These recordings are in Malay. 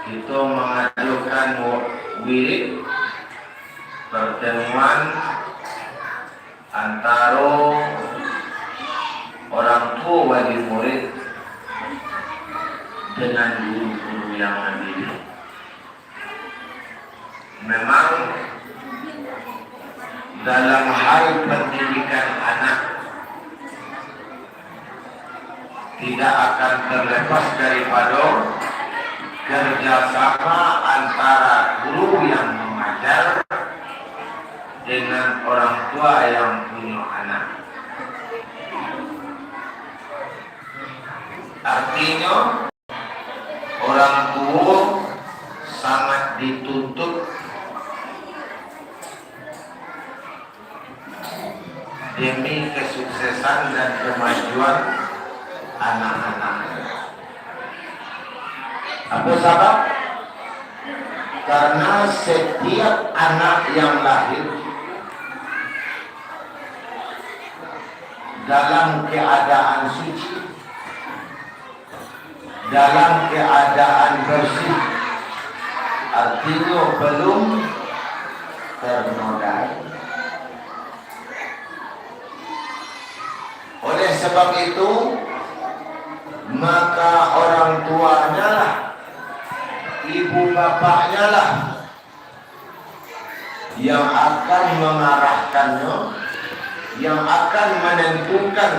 itu mengajukan wirid pertemuan antara orang tua wali murid dengan guru-guru yang mendidik. Memang dalam hal pendidikan anak tidak akan terlepas daripada kerjasama antara guru yang mengajar dengan orang tua yang punya anak. Artinya orang tua sangat dituntut demi kesuksesan dan kemajuan anak-anaknya. Apa sebab? Karena setiap anak yang lahir dalam keadaan suci, dalam keadaan bersih, artinya belum ternodai. Oleh sebab itu, maka orang tuanya lah, ibu bapaknya lah yang akan mengarahkannya, yang akan menentukan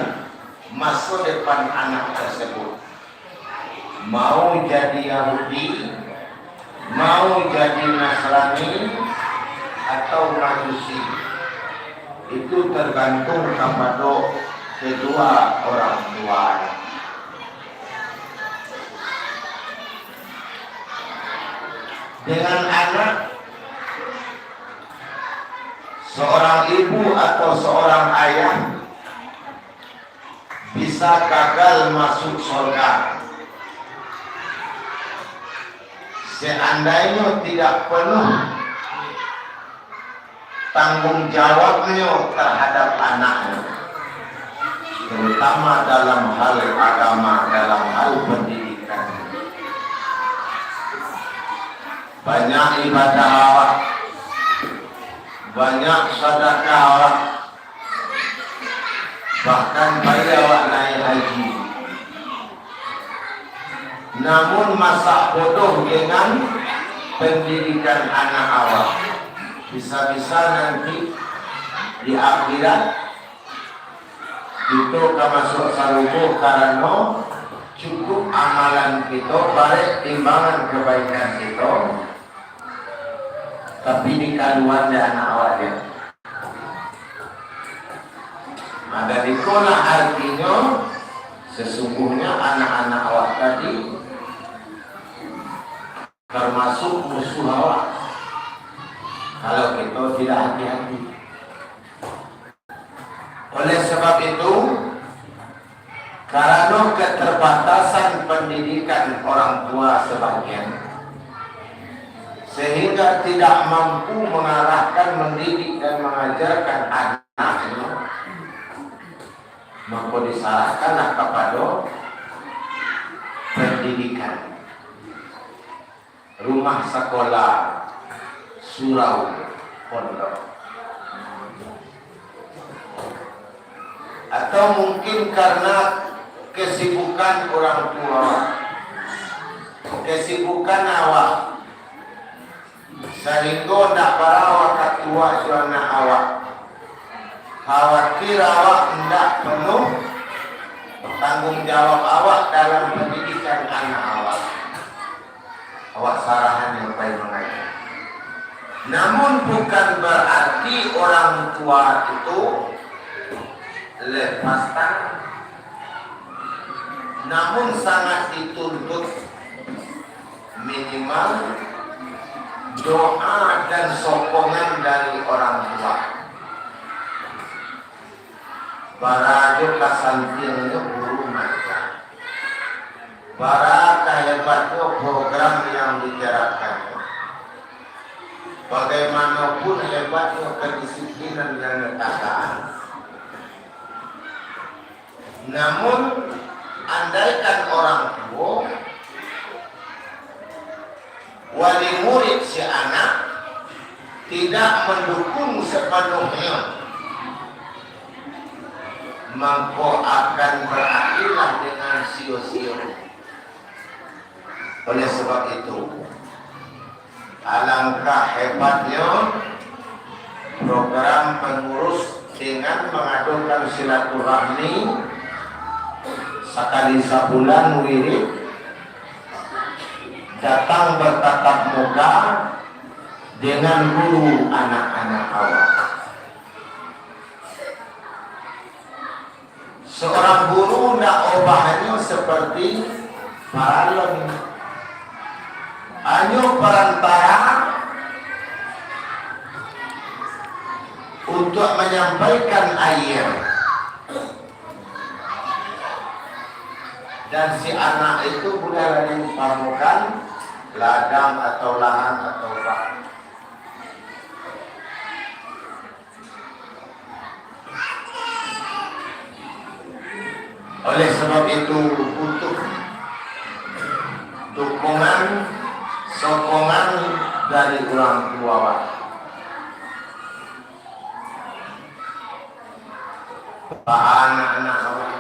masa depan anak tersebut. Mau jadi Yahudi, mau jadi Nasrani, atau Majusi, itu tergantung kepada kedua orang tua. Dengan anak, seorang ibu atau seorang ayah bisa gagal masuk surga seandainya tidak penuh tanggung jawabnya terhadap anaknya, terutama dalam hal agama, dalam hal pendidikan. Banyak ibadah awak, banyak sedekah awak, bahkan bayar awak naik haji. Namun masa bodoh dengan pendidikan anak awak, bisa-bisa nanti di akhirat itu masuk sarubu karena cukup amalan kita, baik timbangan kebaikan kita, tapi di kandungan anak awak dia. Maka dikolah artinya sesungguhnya anak-anak awak tadi termasuk musuh awak kalau kita tidak hati-hati. Oleh sebab itu, karena keterbatasan pendidikan orang tua sebagian, sehingga tidak mampu mengarahkan, mendidik dan mengajarkan anaknya, maka disalahkanlah kepada pendidikan, rumah sekolah, surau, pondok. Atau mungkin karena kesibukan orang tua, kesibukan awak, sehingga tidak para awak tua anak awak, khawatir awak tidak penuh tanggung jawab awak dalam pendidikan anak awak. Awak sarahan yang baik mengajar. Namun bukan berarti orang tua itu lepas tangan. Namun sangat dituntut minimal doa dan sokongan dari orang tua. Barajo kasantilnya guru ngajar. Barakah hebatnya program yang dijalankan. Bagaimanapun hebatnya kedisiplinan dan ketaatan. Namun andaikan orang tua wali murid si anak tidak mendukung sepenuhnya, maka akan berakhirlah dengan sia-sia. Oleh sebab itu, alangkah hebatnya program pengurus dengan mengadukan silaturahmi sekali sebulan wirid, datang bertatap muka dengan guru anak-anak awak. Seorang guru tidak ubahnya seperti paralon, hanya perantara untuk menyampaikan air, dan si anak itu boleh diumpamakan ladang atau lahan atau bak. Oleh sebab itu butuh dukungan, sokongan dari orang tua. Pak anak-anak awak,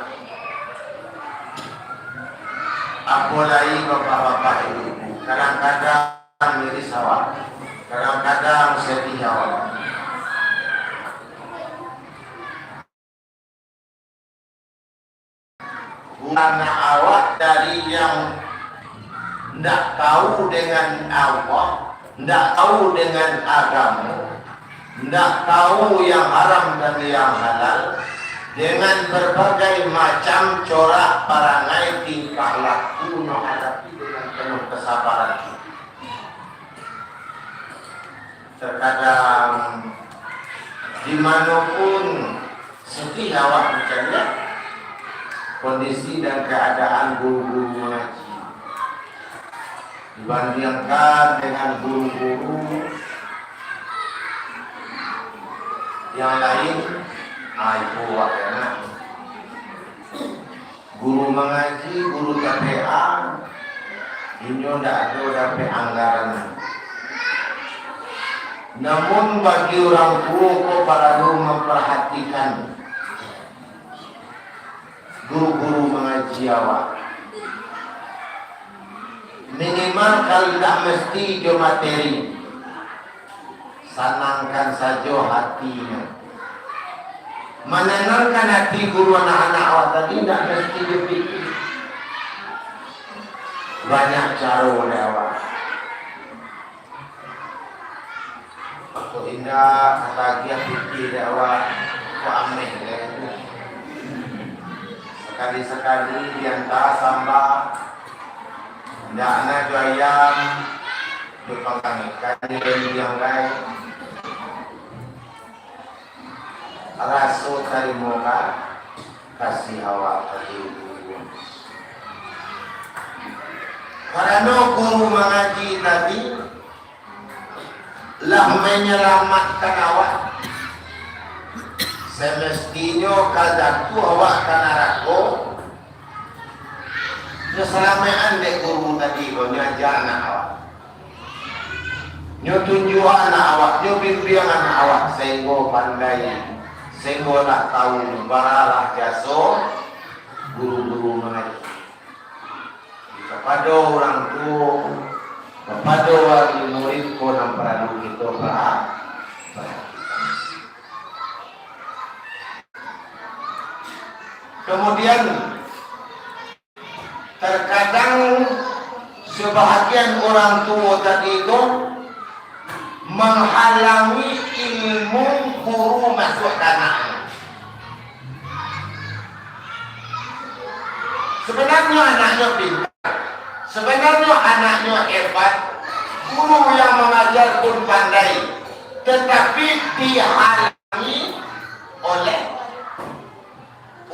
apalagi bapak-bapak ibu, kadang-kadang miris awak, kadang-kadang sedih awak. Anak awak dari yang tidak tahu dengan Allah, tidak tahu dengan agama, tidak tahu yang haram dan yang halal, dengan berbagai macam corak perangai tingkah laku menghadapi dengan penuh kesabaran. Terkadang dimanapun sedih awak bercanda kondisi dan keadaan guru-guru mengaji dibandingkan dengan guru-guru yang lain. Ibu wakana guru mengaji, guru KPA ini tidak ada dapat anggaran. Namun bagi orang tua kau perlu memperhatikan guru-guru mengaji awak. Minimal kalau tidak mesti jo materi, senangkan saja hatinya. Menenangkan hati guru anak-anak awak tadi tidak mesti dipikir. Banyak cara oleh awak. Aku indah kata dia pikir awak, kok aneh kan? Sekali-sekali diantara sambal, tidak ada ayam, berpanggang ikan yang lain. Rasul dari muka kasih awak tadi. Karena guru mengaji tadi lah menyelamatkan awak. Semestinya kadang tu awak kena rako. Keselamatan dek guru tadi kau ngajar anak awak. Nyo tunjuk anak awak, nyo bimbing anak awak sehingga pandai. Sehingga nak tahu baralah jasa guru-guru mengaji kepada orang tua, kepada wali murid ko yang perlu kita perhatikan. Kemudian terkadang sebahagian orang tua tadi itu menghalangi ilmu guru masuk tanah. Sebenarnya anaknya pintar, sebenarnya anaknya hebat, guru yang mengajar pun pandai, tetapi dihalangi oleh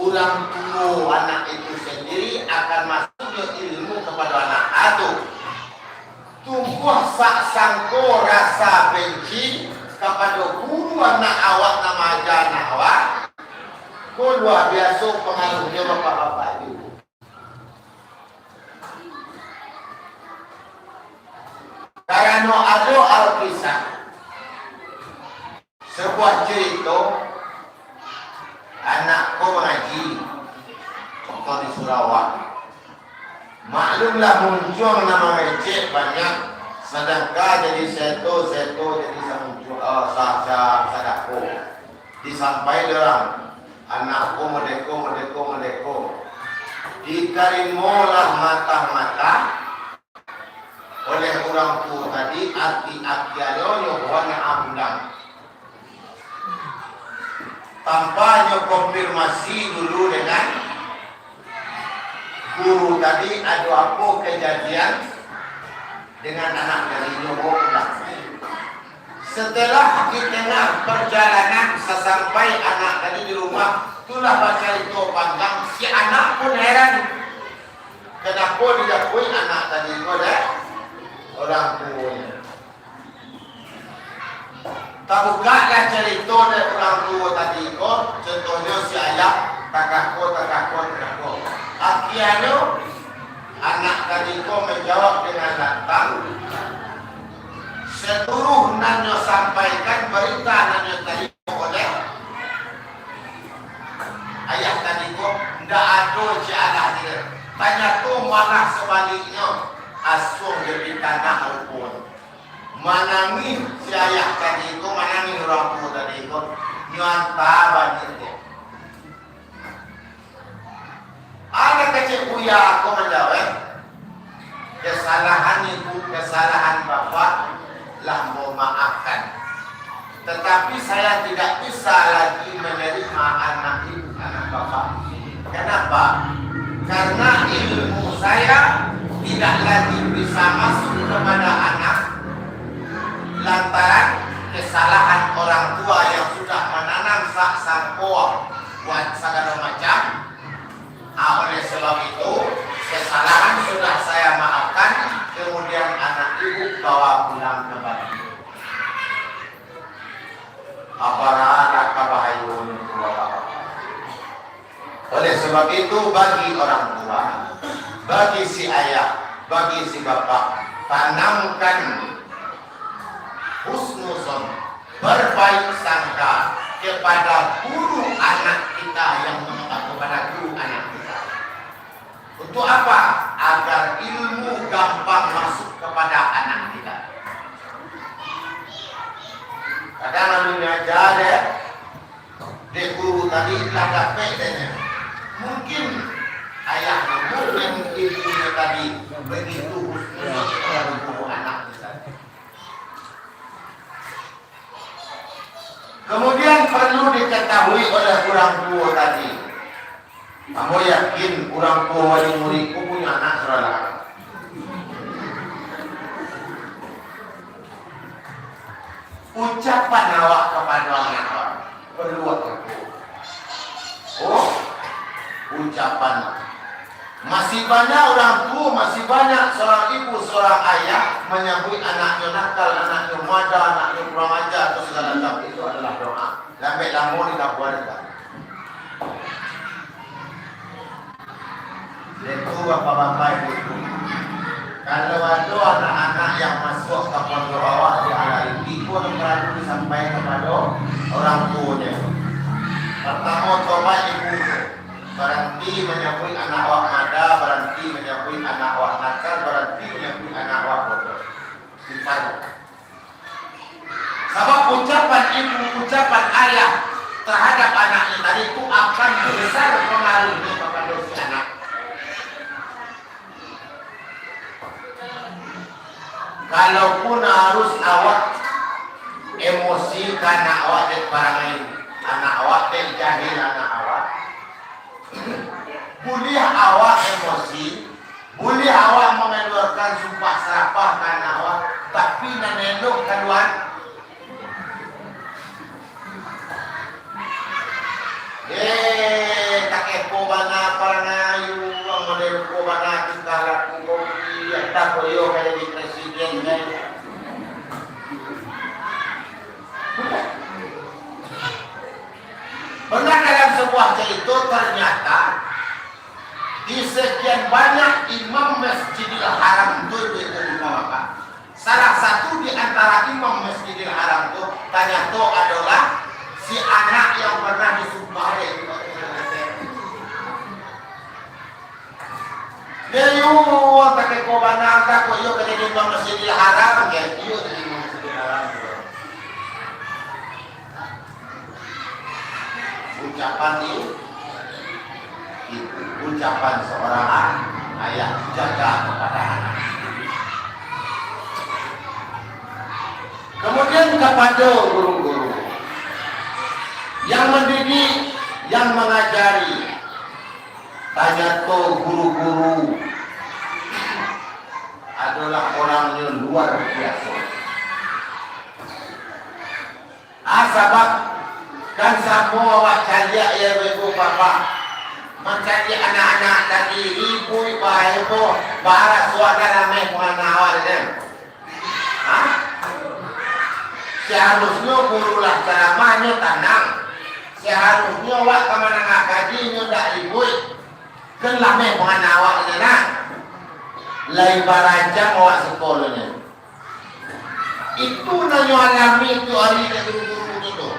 orang tua anak itu sendiri akan masuknya ilmu kepada anak itu. Tumbuh sak sangko rasa benci kepada guru anak awak nama ajar anak awak. Kau luar biasa pengaruhnya bapak-bapak itu. Karena ada Alkisah, sebuah cerita anakku mengaji contoh di Sarawak. Maklumlah muncul nama ecek banyak, sedangkan jadi seto jadi muncul sadako. Disampai orang anakku medeko. Diterimolah mata-mata oleh orang tua tadi arti-artiannya warna abundang. Tampaknya konfirmasi dulu dengan guru tadi ada apa kejadian dengan anak dari Nyobo. Setelah di tengah perjalanan sesampai anak tadi di rumah, itulah baca itu panjang. Si anak pun heran, kenapa diakui anak tadi itu ada orang tuanya. Tak bukalah cerita dari orang tua tadi itu, contohnya si ayah takako. Akhirnya anak tadi itu menjawab dengan lantang. Seluruh nanya sampaikan berita nanya tadi oleh ayah tadi itu tidak ada jalan dia. Tanya tu malah sebaliknya asung dari tanah rukun. Manangi si ayah tadi itu, manangi orang tua tadi itu nyata banyak dia. Ada kecil buya aku menjawab kesalahan ibu, kesalahan bapak lah mau maafkan, tetapi saya tidak bisa lagi menerima anak ibu, anak bapak. Kenapa? Karena ilmu saya tidak lagi bisa masuk kepada anak lantaran kesalahan orang tua yang sudah menanam sangkoa buat segala macam. Oleh sebab itu kesalahan sudah saya maafkan, kemudian anak ibu bawa pulang ke Bali. Aparada kabahayun tua bapak. Oleh sebab itu bagi orang tua, bagi si ayah, bagi si bapak, tanamkan husnuzon, berbaik sangka kepada guru anak kita yang kepada guru anak kita. Untuk apa? Agar ilmu gampang masuk kepada anak kita. Kadang kami ngajar ya, di guru tadi tak pedenya. Mungkin ayahnya, mungkin ibunya tadi begitu husnuzon kepada guru anak kita. Kemudian perlu diketahui oleh orang tua tadi. Kamu yakin orang tua wali muridku punya anak saudara? Ucapan awak kepada anak awak perlu aku. Oh, ucapan. Masih banyak orang tua, masih banyak seorang ibu, seorang ayah menyambut anaknya nakal, anaknya muda, anaknya kurang ajar atau segala macam. Itu adalah doa. Lambat lamun kita buat. Itu bapak-bapak ibu. Kalau ada anak-anak yang masuk ke pondok awak di ala ini pun perlu disampaikan kepada orang tuanya. Pertama coba ibu berhenti menyambut anak awak mada, berhenti menyambut anak awak nakal, berhenti menyambut anak awak bodoh. Diparuh. Sebab ucapan ibu, ucapan ayah terhadap anaknya tadi itu akan besar pengaruhnya kepada si anak. Kalaupun harus awak emosi karena awak dan barang anak awak dan jahil anak awak, boleh awak emosi, boleh awak mengeluarkan sumpah serapah karena awak, tapi nanenok keluar tak kepo bana parangayu ang model ko bana tingkalat ko tak koyo kaya di presiden kan. Pernah dalam sebuah cerita ternyata di sekian banyak imam Masjidil Haram itu bapak Salah satu di antara imam Masjidil Haram itu tanya tu adalah si anak yang pernah disumpah dia yuk pakai kobana tak yuk ke imam Masjidil Haram ya yuk ke imam Masjidil Haram. Ucapan itu ucapan seorang ayah jaga kepada anak. Kemudian kepada guru-guru yang mendidik, yang mengajari, tanya tu guru-guru adalah orang yang luar biasa. Sebab kan semua awak cari ya ibu bapa mencari anak-anak tadi ibu ibu barat suara ramai mana awak ni. Seharusnya gurulah ceramahnya tenang. Seharusnya awak kemana nak kajinya tak ribut. Kan lama mana awak ni nak. Lain barancang awak sekolahnya. Itu nanya alami itu hari ke guru-guru itu.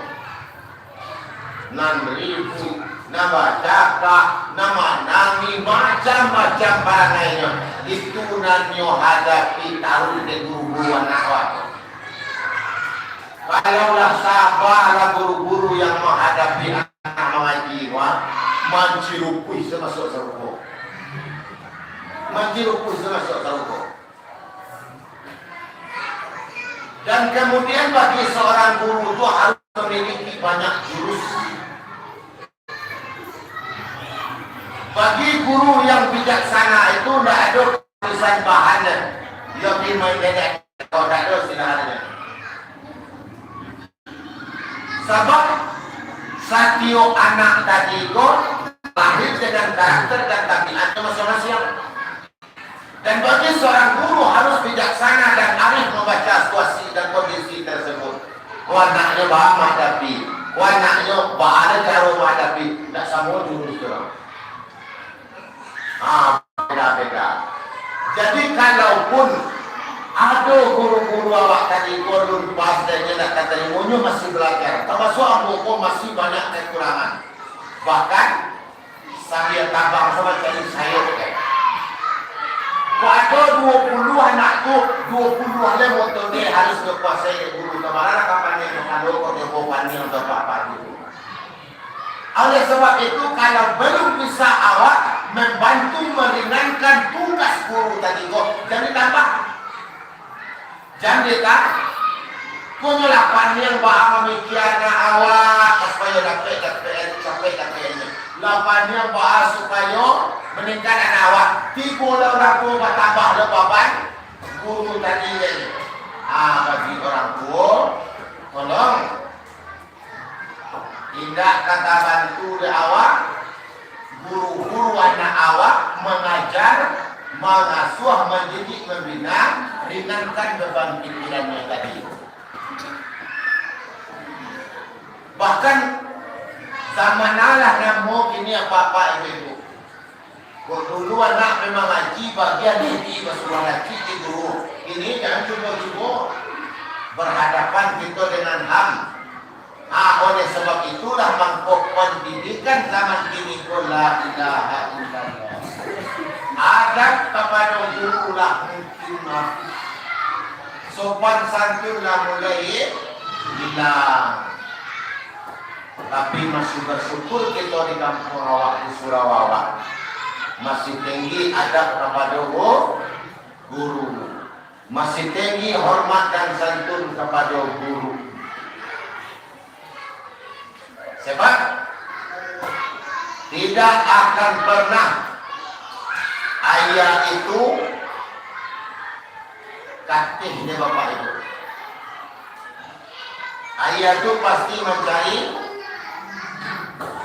6,000 nama cakap, nama nami macam-macam barangnya. Itu nanya hadapi taruh ke guru-guru anak awak. Kalaulah sabarlah guru-guru yang menghadapi anak mengaji, mencirupui semasuk serupa. Mencirupui semasuk serupa. Dan kemudian bagi seorang guru itu harus memiliki banyak jurus. Bagi guru yang bijaksana itu tidak ada tulisan bahannya. Dia pergi main dedek. Kalau tidak ada silahkan. Sebab setiap anak tadi itu lahir dengan karakter dan tabiatnya masing-masing. Dan bagi seorang guru harus bijaksana dan arif membaca situasi dan kondisi tersebut. Anaknya bahan menghadapi, anaknya bahan cara menghadapi, tidak sama jurus orang. Beda-beda. Jadi kalaupun ada guru-guru awak tadi korun pas dan dia nak kata ilmunya masih belajar. Termasuk ambo masih banyak kekurangan. Bahkan saya tambah sama cari saya kau ada 20 anak tu 20 le motor dia harus berkuasai guru kemarin kapan yang mengadu kau dia bopani untuk apa gitu. Oleh sebab itu kalau belum bisa awak membantu meringankan tugas guru tadi kau jadi tambah. Jangan tak punya lapan yang bahan memikirkan awak supaya dapat ini. Lapan yang bahan supaya meningkatkan awak. Tiga orang tua bertambah beban guru tadi ini. Bagi orang tua, tolong tidak kata bantu di awak. Guru-guru anak awak mengajar, mengasuh, mendidik, membina, ringankan beban pikirannya tadi. Bahkan zaman Allah namo kini apa-apa ibu. Kau dulu anak memang ngaji bagian ini bersuara lagi di guru. Ini jangan cuba-cuba berhadapan kita dengan HAM. Oleh sebab itulah mangkok pendidikan zaman kini la ilaha illallah. Adab kepada guru lah mungkin sopan santun lah mulai hilang. Tapi masih bersyukur kita di kampung awak di Sarawak masih tinggi adab kepada guru, masih tinggi hormat dan santun kepada guru. Sebab tidak akan pernah ayah itu katihnya bapak ibu. Ayah itu pasti mencari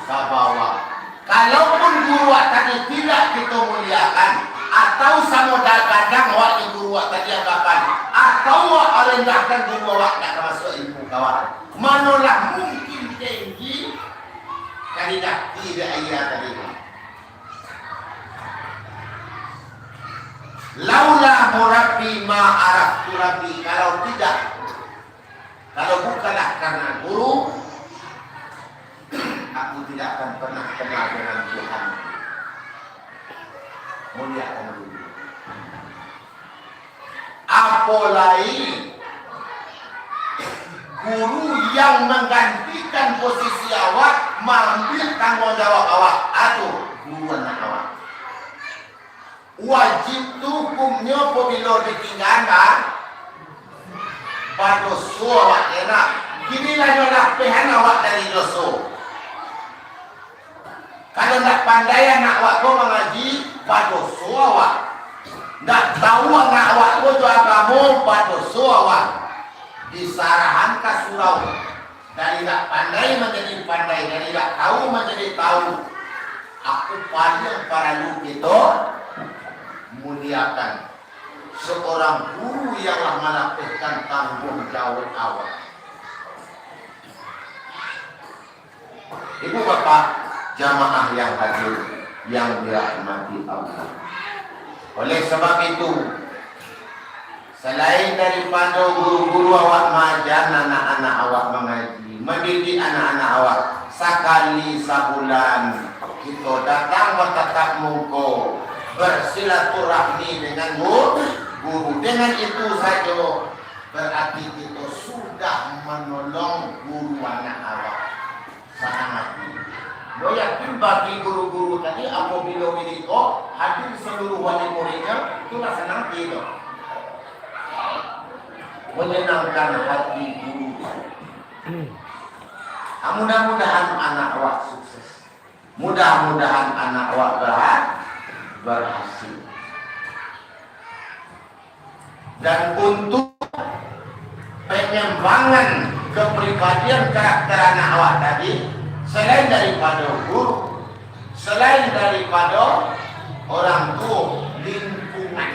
kabawa. Kalaupun guru tadi tidak kita muliakan, atau sama kadang awak di guru tadi anggapan, atau awak rendahkan guru awak tak termasuk ilmu kawan. Manalah mungkin tinggi kandidat tidak ayah tadi. Laula murabbi Rabbi ma'araftu Rabbi. Kalau tidak, kalau bukanlah karena guru, aku tidak akan pernah kenal dengan Tuhan. Muliakan dulu. Apalagi guru yang menggantikan posisi awak, mengambil tanggung jawab awak, atau guru anak awak. Wajib tu hukumnya apabila ditinggalkan pada dosa awak enak. Inilah yang lapihan awak dari dosa. Kalau nak pandai anak awak tu mengaji, pada dosa awak. Nak tahu anak awak tu agama, pada dosa awak. Disarahan ke surau. Dari tak pandai menjadi pandai, dari tak tahu menjadi tahu. Aku paling para itu muliakan seorang guru yang melakukan tanggung jawab awak. Ibu bapak jamaah yang hadir yang dirahmati Allah. Oleh sebab itu, selain daripada guru-guru awak mengajar anak-anak awak mengaji, mendidik anak-anak awak, sekali sebulan kita datang bertatap muka, bersilaturahmi dengan guru. Dengan itu saja berarti kita sudah menolong guru anak awak. Sangat. Lo yakin bagi guru-guru tadi apabila mereka hadir seluruh wali muridnya, itulah senang kita. Menyenangkan hati guru. Mudah-mudahan anak awak sukses. Mudah-mudahan anak awak berhasil. Dan untuk pengembangan kepribadian karakter anak awak tadi, selain daripada guru, selain daripada orang tua, lingkungan.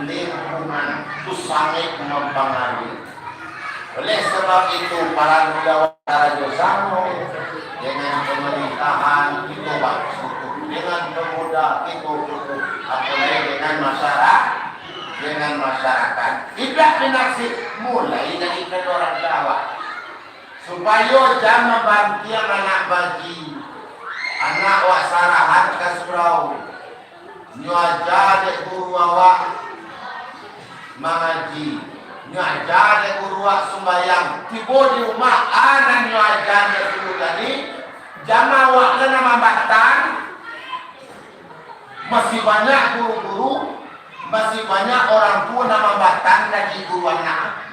Lingkungan itu sangat mempengaruhi. Oleh sebab itu para negara Josano dengan pemerintahan itu bagus, dengan pemuda itu apalagi dengan masyarakat tidak dinasib mulai dari orang Jawa supaya jangan banti anak bagi anak wasarahan ke surau nyaja de guru awak mengaji, nyaja de guru awak sembahyang, tiba di rumah anak nyaja de guru tadi jama awak nama batan. Masih banyak guru-guru, masih banyak orang tua nama batan lagi guru anak.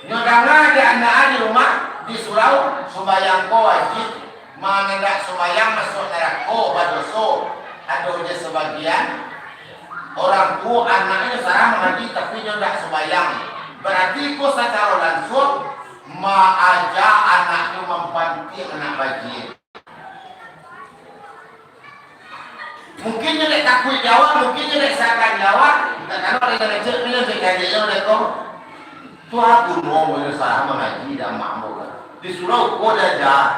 Nyodanga di anak di rumah di surau sembahyang ko wajib, mengendak sembahyang masuk neraka badoso. Ada je sebagian orang tua anaknya sarang mengaji tapi nyodak sembahyang. Berarti ko secara langsung mengajak anaknya membantu anak baji. Mungkin dia takut jawab, mungkin dia seakan jawab. Kalau dia lecet, dia jadi mereka. Tu aku mau berusaha mengaji dan makmur. Di surau kau dah jahat.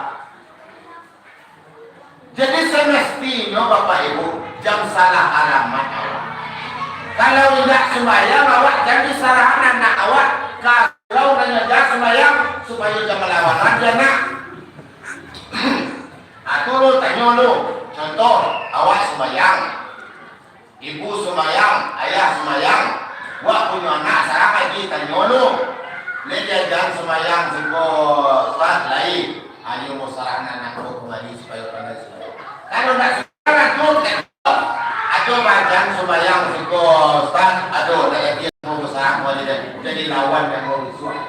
Jadi semestinya Bapak Ibu jangan salah alamat awak. Kalau tidak sembahyang awak jadi salah anak awak. Kalau tidak sembahyang supaya jangan melawan raja nak. Aku lu tanya lu. Contoh, awak sembahyang, ibu sembahyang, ayah sembahyang, wak punya anak sarang lagi tanya lu, dia jangan sembahyang siko Ustaz lain, ayo mau sarang anak lu kembali supaya pandai sembahyang. Kalau tak sembahyang tu, aduh jangan sembahyang siko Ustaz, aduh dia mau sarang kembali jadi lawan dan mau disuruh.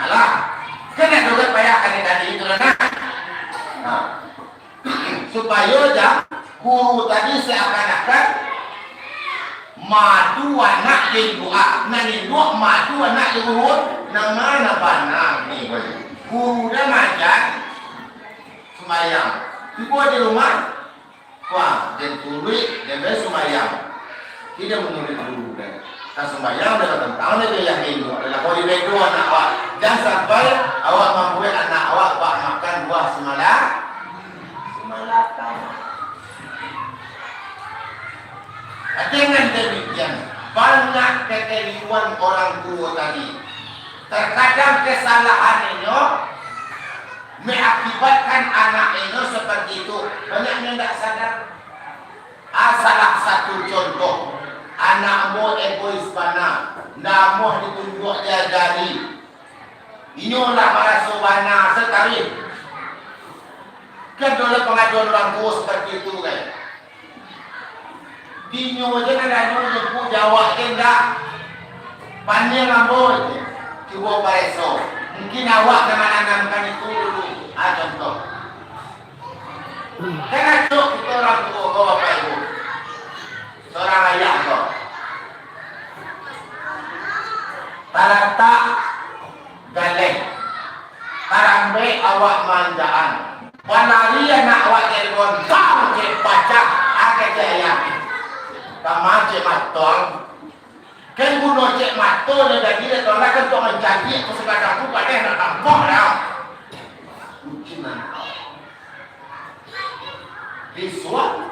Alah, kena juga payah tadi itu nak. Nah. Supaya guru tadi seakan-akan madu anak di doa, nani doa madu anak di guru, nama nabana ni guru dah majan semayang, ibu di rumah, wah dan tulis dan semayang, tidak menurut guru dah, tak semayang dah tentang dia yang itu, adalah kalau di dua anak awak, jangan sampai awak membuat anak awak makan buah semalam. Malakang Dengan demikian, banyak kekeliruan orang tua tadi. Terkadang kesalahan itu mengakibatkan anak itu seperti itu. Banyak yang tidak sadar. Salah satu contoh, anakmu egois bana, namuh ditunjuk dia jari. Inilah merasa bana sekali. Kedua pengaduan orang tua seperti itu kan. Dinyo je kan ada nyebut jawab je enggak. Panjang amboi. Cuba pareso. Mungkin awak nama-namakan itu dulu. Contoh. Karena cok kita orang tua kau bapak ibu. Seorang ayah kau. Tarata galeng. Tarambe awak manjaan. Panari anak awak telepon. Kau je baca. Ada jaya. Kama cek matong, kan bunuh cek matong dan dia tolak kan tu menjadi aku sekarang aku pada nak tampok dah. Mungkin nak biswa,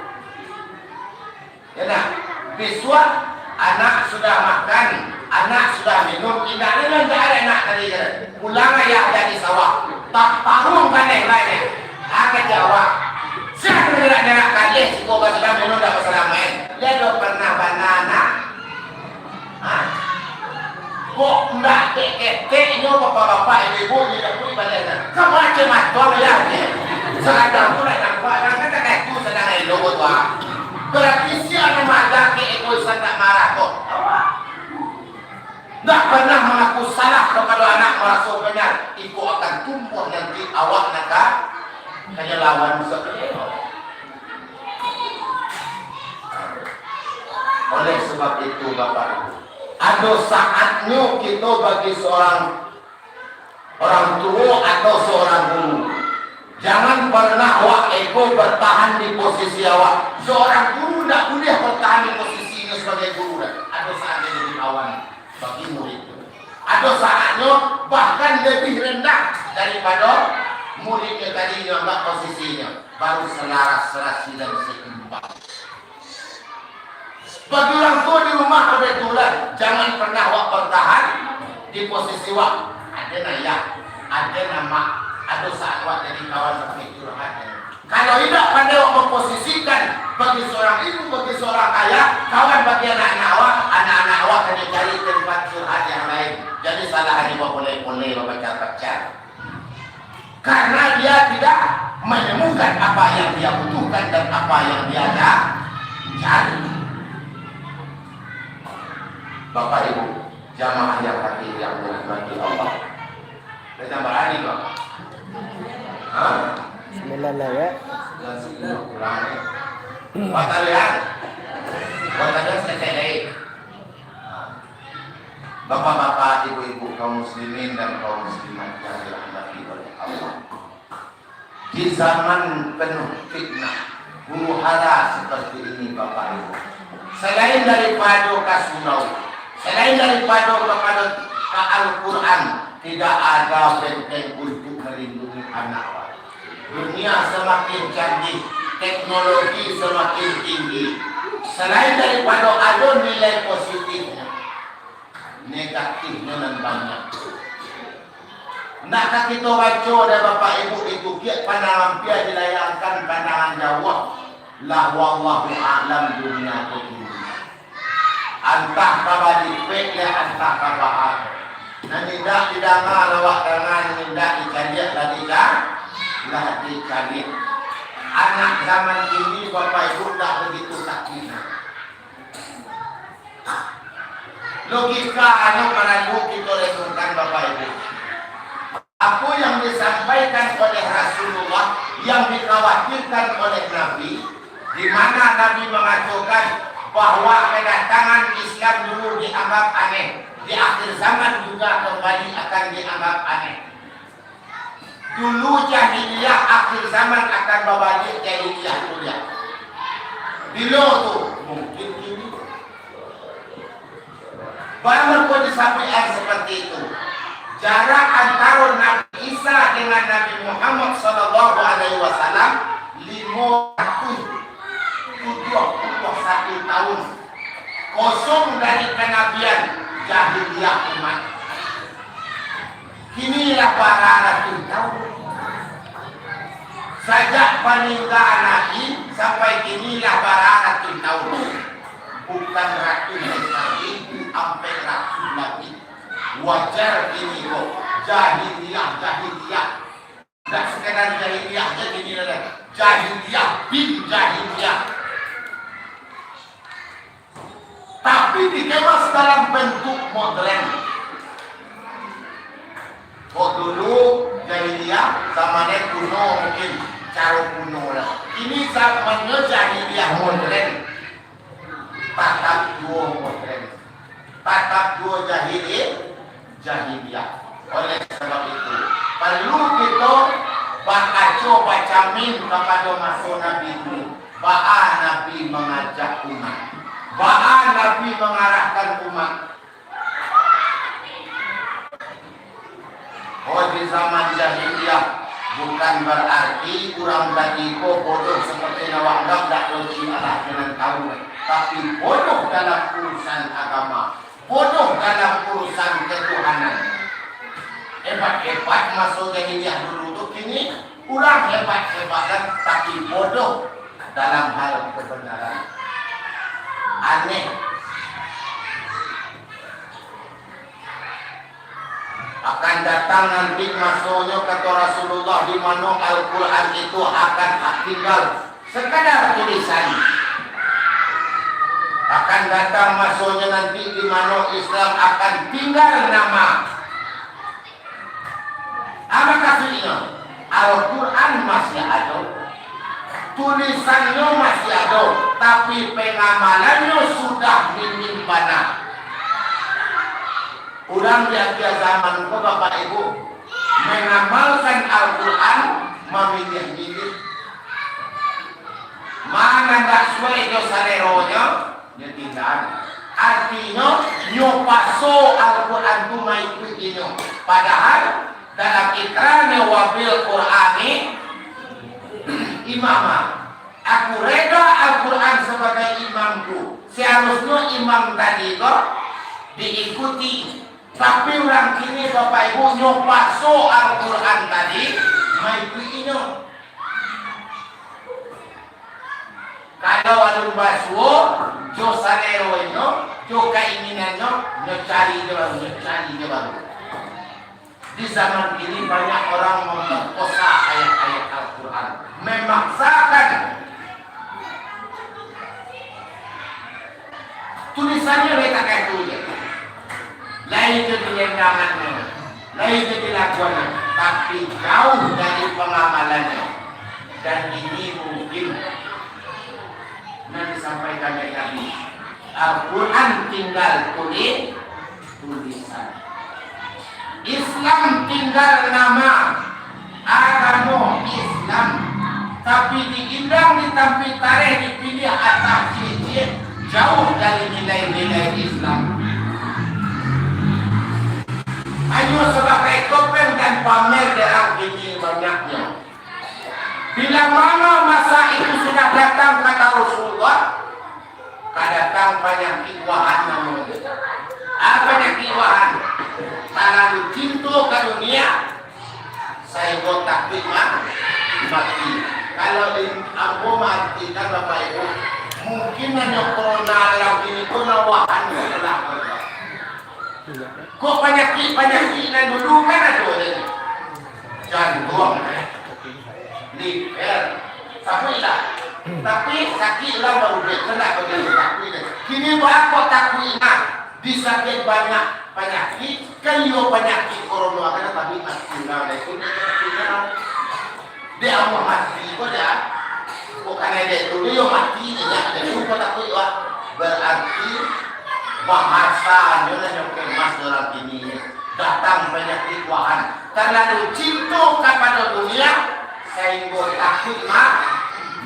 ya nak biswa anak sudah makan, anak sudah minum, tidak ada tak ada nak tadi kan. Pulang ayah dari sawah, tak tahu kan yang lainnya, agak jawab. Siapa yang nak kali si kau sudah minum dah masalah main. Dia dah pernah banana. Kok enggak kek-kek bapak-bapak ibu dia dah pun balik. Kamu macam macam ya ni. Sekarang tu nak nampak orang kata itu sedang elok tu. Berarti siapa malah ke egoisan tak marah kok. Tak pernah mengaku salah kepada anak merasa benar. Ibu akan tumbuh nanti awak nak hanya lawan seperti itu. Oleh sebab itu Bapak Ibu, ada saatnya kita bagi seorang orang tua atau seorang guru, jangan pernah awak ego bertahan di posisi awak. Seorang guru tidak boleh bertahan di posisinya sebagai guru. Ada saatnya jadi kawan bagi murid. Ada saatnya bahkan lebih rendah daripada muridnya tadi yang enggak posisinya, baru selaras serasi dan seimbang. Bagi orang tua di rumah kebetulan, jangan pernah awak bertahan di posisi awak. Ada naya, ada nama, ada saat awak jadi kawan seperti curhat. Kalau tidak pandai awak memposisikan bagi seorang ibu, bagi seorang ayah, kawan bagi anak-anak awak akan cari tempat curhat yang lain. Jadi salah hanya boleh-boleh membaca-baca. Karena dia tidak menemukan apa yang dia butuhkan dan apa yang dia cari. Bapak Ibu, jamaah yang hati yang dirahmati Allah. Kita berani kok. Sembilan lah ya. Batalian sekali. Bapak-bapak, ibu-ibu, kaum muslimin dan kaum muslimat yang dirahmati oleh Allah. Di zaman penuh fitnah, huru hara seperti ini Bapak Ibu. Selain daripada kasunau, selain daripada kepada Al-Quran, tidak ada benteng untuk melindungi anak. Dunia semakin canggih, teknologi semakin tinggi. Selain daripada ada nilai positifnya, negatifnya dan banyak. Nak kita baca dari Bapak Ibu itu pandangan dia dilayangkan pandangan jawab. La wallahu a'lam dunia itu. Antah kabadi pekle antah kabahat. Nanti dah didengar lawak dengan tidak dicari lagi lah dicari. Anak zaman ini Bapak Ibu tak begitu sakina. Logika anu perlu kita renungkan Bapak Ibu. Apa yang disampaikan oleh Rasulullah, yang dikhawatirkan oleh Nabi, di mana Nabi mengajukan bahwa kedatangan Islam dulu dianggap aneh, di akhir zaman juga kembali akan dianggap aneh. Dulu jahiliyah, akhir zaman akan berbalik jahiliyah dulu. Bila tu mungkin ini. Banyak pun disampaikan seperti itu. Jarak antara Nabi Isa dengan Nabi Muhammad Sallallahu Alaihi Wasallam 571 tahun. kejadian jahiliyah umat. Kinilah para rasul tahu. Sejak peninggalan Nabi sampai kinilah para rasul tahu. Bukan rasul lagi, sampai rasul lagi. Wajar ini kok jahiliyah. Tak sekedar jahiliyah saja ini adalah jahiliyah bin jahiliyah. Tapi dikemas dalam bentuk modern. Kok dulu jahiliyah sama dia kuno, mungkin cara kuno lah. Ini zamannya jahiliyah modern. Tatap dua modern. Tatap dua jahiliyah. Oleh sebab itu perlu kita baca min kepada masa Nabi itu. Nabi mengajak umat. Nabi mengarahkan umat. Di zaman jahiliyah bukan berarti kurang tadi bodoh seperti nawangam tak logik Allah dengan kamu, tapi bodoh dalam urusan agama, bodoh dalam urusan ketuhanan. Hebat masuk jahiliyah dulu tu kini kurang hebat-hebatan tapi bodoh dalam hal kebenaran. Aneh. Akan datang nanti masuknya kata Rasulullah di mana Al-Quran itu akan tinggal sekadar tulisan. Akan datang masuknya nanti di mana Islam akan tinggal nama. Apa maksudnya? Al-Quran masih ada, tulisannya masih ada, tapi pengamalannya sudah minim banyak. Orang dia zaman ke Bapak Ibu mengamalkan Al-Quran memilih-milih. Mana tak sesuai dengan saleronya, dia tinggal. Artinya, nyopaso Al-Quran itu mengikutinya. Padahal dalam ikrarnya wabil Qur'ani imamah. Aku reda Al-Quran sebagai imamku. Seharusnya imam tadi itu diikuti. Tapi orang kini Bapak Ibu nyopaso Al-Quran tadi mengikutinya. Kalau alun basuh, jo saneronya, jo keinginannya, nyocari dia baru. Di zaman ini banyak orang memperkosa ayat-ayat Al-Quran, memaksakan tulisannya mereka kayak dulu. Lain itu dilendangannya, lain itu dilakukannya, tapi jauh dari pengamalannya. Dan ini mungkin nanti disampaikan dari Nabi. Al-Quran tinggal tulisan. Islam tinggal nama, agama Islam, tapi diindang, ditampil tarikh, dipilih atas cicit, jauh dari nilai-nilai Islam. Hanya sebagai topeng dan pamer dalam kini banyaknya. Bila mana masa itu sudah datang kata Rasulullah, datang banyak kiwahan namanya. Apa yang kiwahan? Terlalu cinta ke dunia, saya buat takdir mati. Kalau aku mati kan Bapak Ibu, mungkin hanya corona lagi ini pun nawahan setelah berapa. Kok penyakit dulu kan ada jantung, liver, tapi sakit lah baru dia kena begini takut. Kini berapa takutnya disakit banyak penyakit, kalau penyakit corona kan tapi masih ada itu dia mau mati kok dah. Bukan ada itu dia mati dia ada itu takut berarti bahasa yang kemas dalam ini datang penyakit wahan terlalu cinta kepada dunia sehingga takut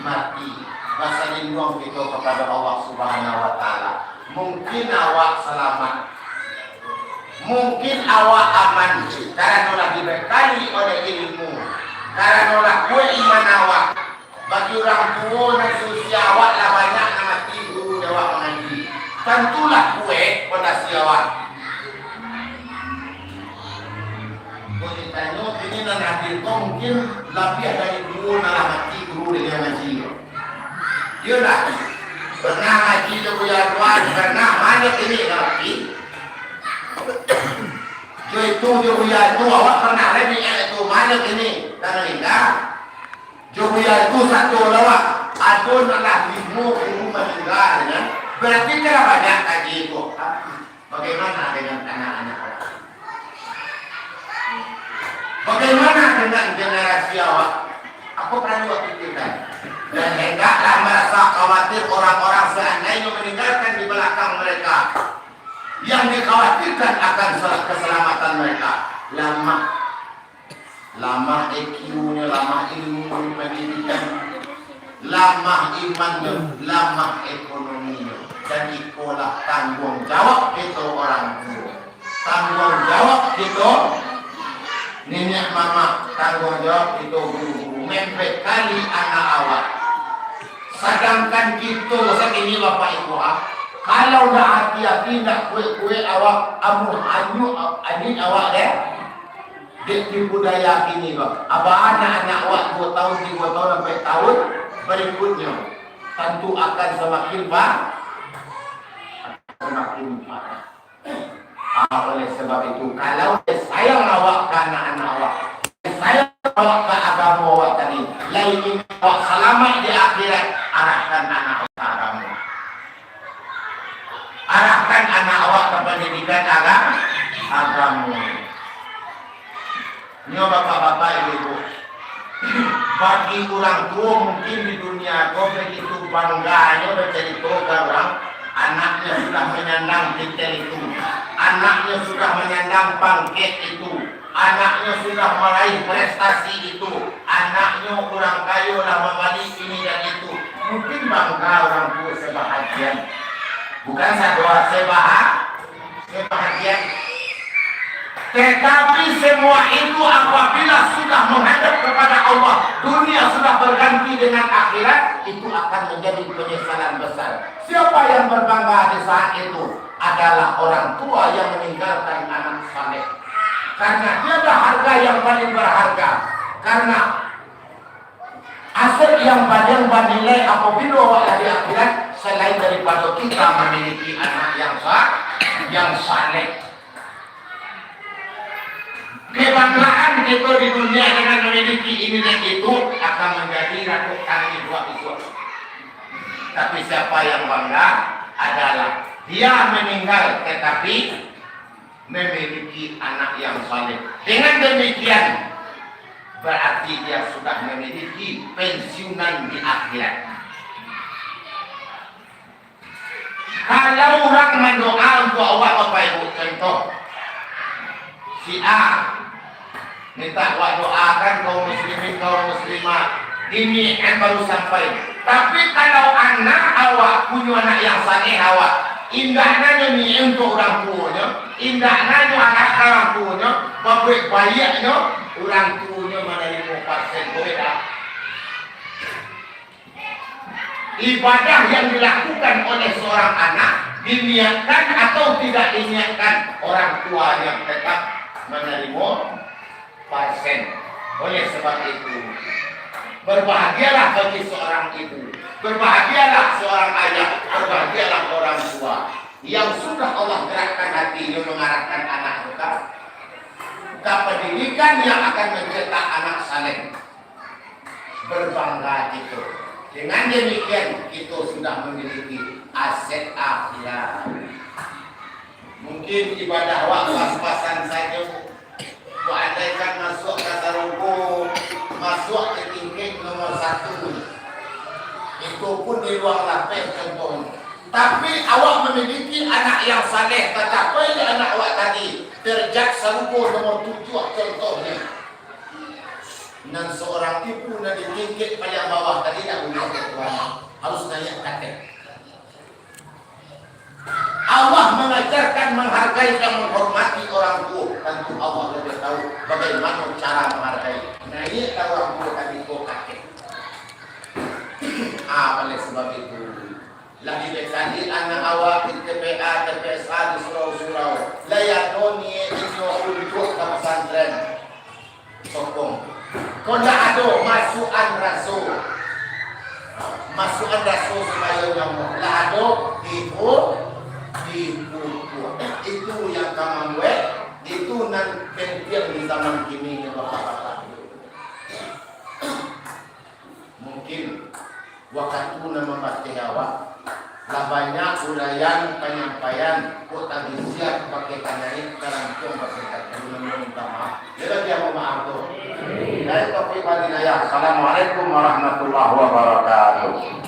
mati. Masa lindung kita kepada Allah Subhanahu Wa Taala. Mungkin awak selamat, mungkin awak aman karena telah dibekali oleh ilmu, karena telah kuat iman awak. Bagi orang tua dan usia awak lah banyak nama tidur awak mengaji. tentulah kue pada siawan. Kau ditanya ini nan hadir kau mungkin lebih dari guru nalah ngaji guru dengan ngaji. Dia dah pernah ngaji tu ya tuan, pernah mana ini ngaji. Dia itu dia itu awak pernah lagi itu mana ini dan ini. Dia itu satu lawak. Adun adalah ilmu meninggal, ya. Berarti kan banyak kaji itu. Bagaimana dengan anak-anak orang? Bagaimana dengan generasi awak? Aku pernah juga pikirkan. Dan hendaklah merasa khawatir orang-orang seandainya meninggalkan di belakang mereka. Yang dikhawatirkan akan keselamatan mereka. Lama EQ-nya, lama ilmu pendidikan, lama imannya, lama ekonominya. Dan itulah tanggung jawab itu orang tua. Tanggung jawab itu nenek mama, tanggung jawab itu guru-guru. Membekali anak awak. Sedangkan kita segini bapak ibu kalau dah hati-hati nak kue-kue awak anyu awak deh. Di budaya ini kok. Apa anak-anak awak 2 tahun, 3 tahun sampai tahun berikutnya tentu akan semakin parah. Oleh sebab itu kalau sayang awak ke anak-anak awak, sayang awak ke agama awak tadi, lain awak selamat di akhirat, arahkan anak awak ke agama. Arahkan anak awak ke pendidikan agama. Ini bapak-bapak ibu-ibu. Bagi orang tua mungkin di dunia kau begitu bangganya bercerita ke orang, anaknya sudah menyandang titel itu, anaknya sudah menyandang pangkat itu, anaknya sudah meraih prestasi itu, anaknya orang kaya lah membalik ini dan itu. Mungkin bangga orang tua sebahagian. Bukan saya doa sebahagian. Tetapi semua itu apabila sudah menghadap kepada Allah, dunia sudah berganti dengan akhirat, itu akan menjadi penyesalan besar. Siapa yang berbangga di saat itu adalah orang tua yang meninggalkan anak saleh. Karena dia ada harga yang paling berharga. Karena aset yang paling bernilai apabila awak di akhirat selain daripada kita memiliki anak yang saleh. Kebanggaan kita di dunia dengan memiliki ini dan itu akan menjadi ratu kaki dua pisau. Tapi siapa yang bangga adalah dia meninggal tetapi memiliki anak yang saleh. Dengan demikian berarti dia sudah memiliki pensiunan di akhirat. Kalau orang mendoa untuk awak Bapak Ibu, contoh si A minta awak doakan kaum muslimin, kaum muslimah ini baru sampai. Tapi kalau anak awak punya anak yang saleh awak, indahnya ni untuk orang tuanya, indahnya anak orang tuanya, babek bayaknya orang tuanya menerima pasien beda. Ibadah yang dilakukan oleh seorang anak diniatkan atau tidak diniatkan, orang tuanya tetap menerima pasien. Oleh sebab itu berbahagialah bagi seorang ibu, berbahagialah seorang ayah, berbahagialah orang tua yang sudah Allah gerakkan hatinya mengarahkan anak kita ke pendidikan yang akan mencetak anak saleh. Berbangga itu. Dengan demikian kita sudah memiliki aset akhirat. Mungkin ibadah waktu pas-pasan saja. Andaikan masuk ke Sarugo, masuk ke tingkat nomor 1, itu pun di luar lapis contohnya. Tapi awak memiliki anak yang saleh, tercapai anak awak tadi derajat Sarugo nomor 7 contohnya. Dan seorang ibu yang di tingkat paling bawah tadi tak boleh tuan, harus naik katek. Allah mengajarkan menghargai dan menghormati orang tua. Tentu Allah lebih tahu bagaimana cara menghargai. Naik orang tua tadi kau kakek. Oleh sebab itu lagi dekadi anak awak di TPA, TPSA di surau-surau layakoni inyo untuk ke pesantren sokong kau tak ada masukan rasul supaya nyamuk lah ada tipu itu yang kamu buat itu nan penting di zaman kini bapak-bapak mungkin waktu nama batik awak lah banyak ulayan penyampaian kok tadi siap pakai kanai kerancung pakai minta maaf jadi dia mau maaf tuh dari topik wadinaya. Assalamualaikum warahmatullahi wabarakatuh.